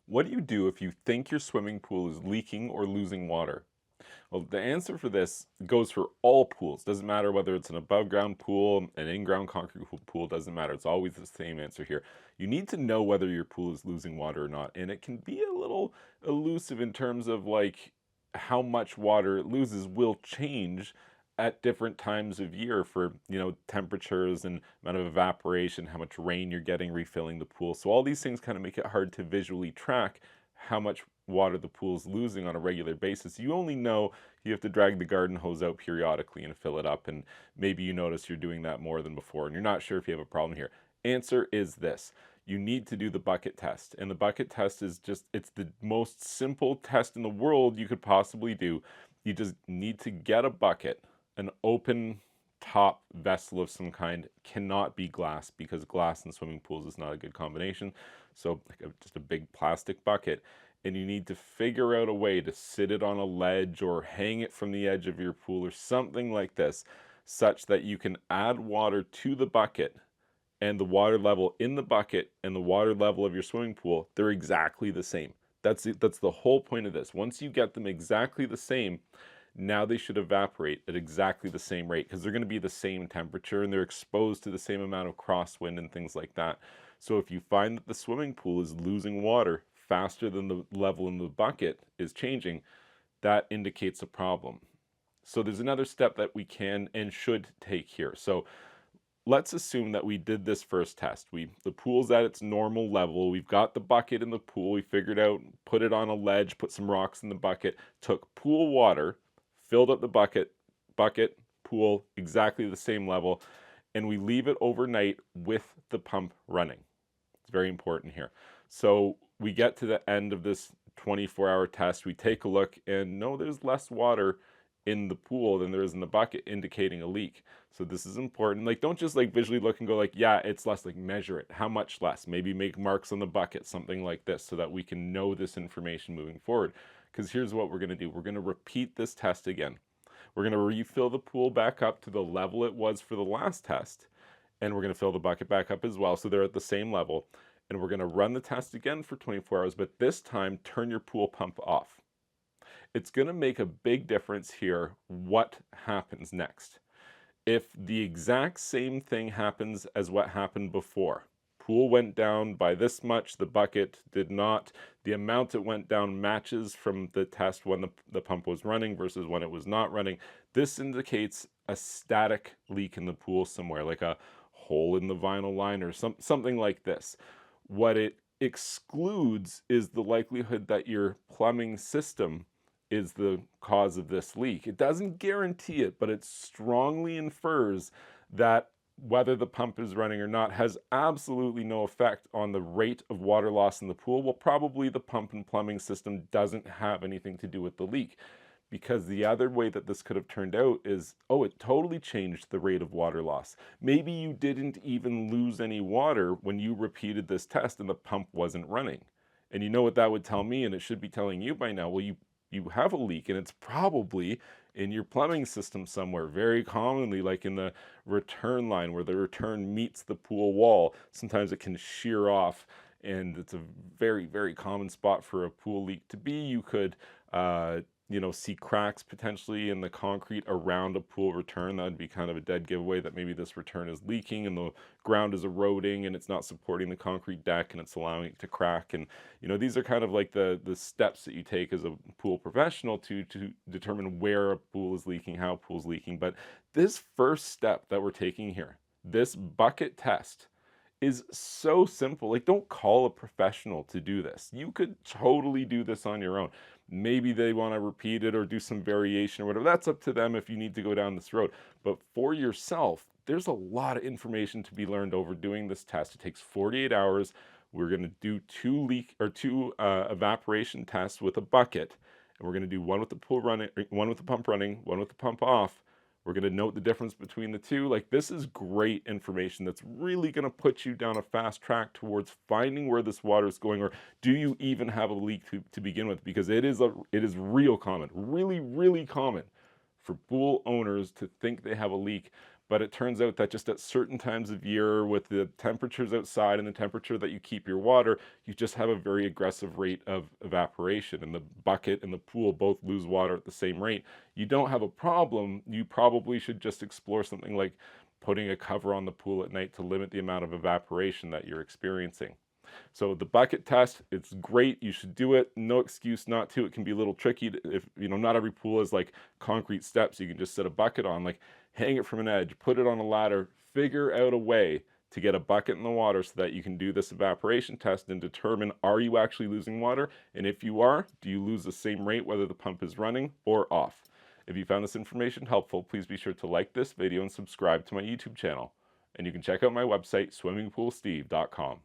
What do you do if you think your swimming pool is leaking or losing water? Well, the answer for this goes for all pools. Doesn't matter whether it's an above ground pool, an in ground concrete pool, doesn't matter. It's always the same answer here. You need to know whether your pool is losing water or not. And it can be a little elusive in terms of like how much water it loses will change at different times of year for temperatures and amount of evaporation, how much rain you're getting refilling the pool. So all these things kind of make it hard to visually track how much water the pool is losing on a regular basis. You only know you have to drag the garden hose out periodically and fill it up, and maybe you notice you're doing that more than before and you're not sure if you have a problem here. Answer is this: you need to do the bucket test. And the bucket test is just, it's the most simple test in the world you could possibly do. You just need to get a bucket, an open top vessel of some kind. Cannot be glass, because glass in swimming pools is not a good combination. So like just a big plastic bucket, and you need to figure out a way to sit it on a ledge or hang it from the edge of your pool or something like this, such that you can add water to the bucket, and the water level in the bucket and the water level of your swimming pool, they're exactly the same. That's the whole point of this. Once you get them exactly the same, now they should evaporate at exactly the same rate, because they're going to be the same temperature and they're exposed to the same amount of crosswind and things like that. So if you find that the swimming pool is losing water faster than the level in the bucket is changing, that indicates a problem. So there's another step that we can and should take here. So let's assume that we did this first test. The pool's at its normal level. We've got the bucket in the pool. We figured out, put it on a ledge, put some rocks in the bucket, took pool water, filled up the bucket, pool, exactly the same level, and we leave it overnight with the pump running. It's very important here. So we get to the end of this 24-hour test. We take a look, and no, there's less water in the pool than there is in the bucket, indicating a leak. So this is important. Like, don't just like visually look and go like, yeah, it's less. Like, measure it. How much less? Maybe make marks on the bucket, something like this, so that we can know this information moving forward. Because here's what we're going to do. We're going to repeat this test again. We're going to refill the pool back up to the level it was for the last test, and we're going to fill the bucket back up as well, so they're at the same level. And we're going to run the test again for 24 hours, but this time turn your pool pump off. It's going to make a big difference here what happens next. If the exact same thing happens as what happened before, pool went down by this much, the bucket did not, the amount it went down matches from the test when the pump was running versus when it was not running, this indicates a static leak in the pool somewhere, like a hole in the vinyl liner, or something like this. What it excludes is the likelihood that your plumbing system is the cause of this leak. It doesn't guarantee it, but it strongly infers that whether the pump is running or not has absolutely no effect on the rate of water loss in the pool. Well, probably the pump and plumbing system doesn't have anything to do with the leak, because the other way that this could have turned out is, oh, it totally changed the rate of water loss. Maybe you didn't even lose any water when you repeated this test and the pump wasn't running. And you know what that would tell me, and it should be telling you by now? Well, you have a leak, and it's probably in your plumbing system somewhere, very commonly like in the return line where the return meets the pool wall. Sometimes it can shear off, and it's a very, very common spot for a pool leak to be. You could see cracks potentially in the concrete around a pool return. That would be kind of a dead giveaway that maybe this return is leaking and the ground is eroding and it's not supporting the concrete deck and it's allowing it to crack. And these are kind of like the steps that you take as a pool professional to determine where a pool is leaking, how a pool is leaking. But this first step that we're taking here, this bucket test, is so simple. Like, don't call a professional to do this. You could totally do this on your own. Maybe they want to repeat it or do some variation or whatever. That's up to them if you need to go down this road. But for yourself, there's a lot of information to be learned over doing this test. It takes 48 hours. We're going to do two evaporation tests with a bucket, and we're going to do one with the pool running, one with the pump running, one with the pump off. We're going to note the difference between the two. Like, this is great information that's really going to put you down a fast track towards finding where this water is going, or do you even have a leak to begin with? Because it is real common, really, really common for pool owners to think they have a leak, But it turns out that just at certain times of year, with the temperatures outside and the temperature that you keep your water, you just have a very aggressive rate of evaporation, and the bucket and the pool both lose water at the same rate. You don't have a problem. You probably should just explore something like putting a cover on the pool at night to limit the amount of evaporation that you're experiencing. So the bucket test, it's great. You should do it. No excuse not to. It can be a little tricky if, not every pool is like concrete steps you can just set a bucket on. Like, hang it from an edge, put it on a ladder, figure out a way to get a bucket in the water so that you can do this evaporation test and determine, are you actually losing water? And if you are, do you lose the same rate whether the pump is running or off? If you found this information helpful, please be sure to like this video and subscribe to my YouTube channel. And you can check out my website, swimmingpoolsteve.com.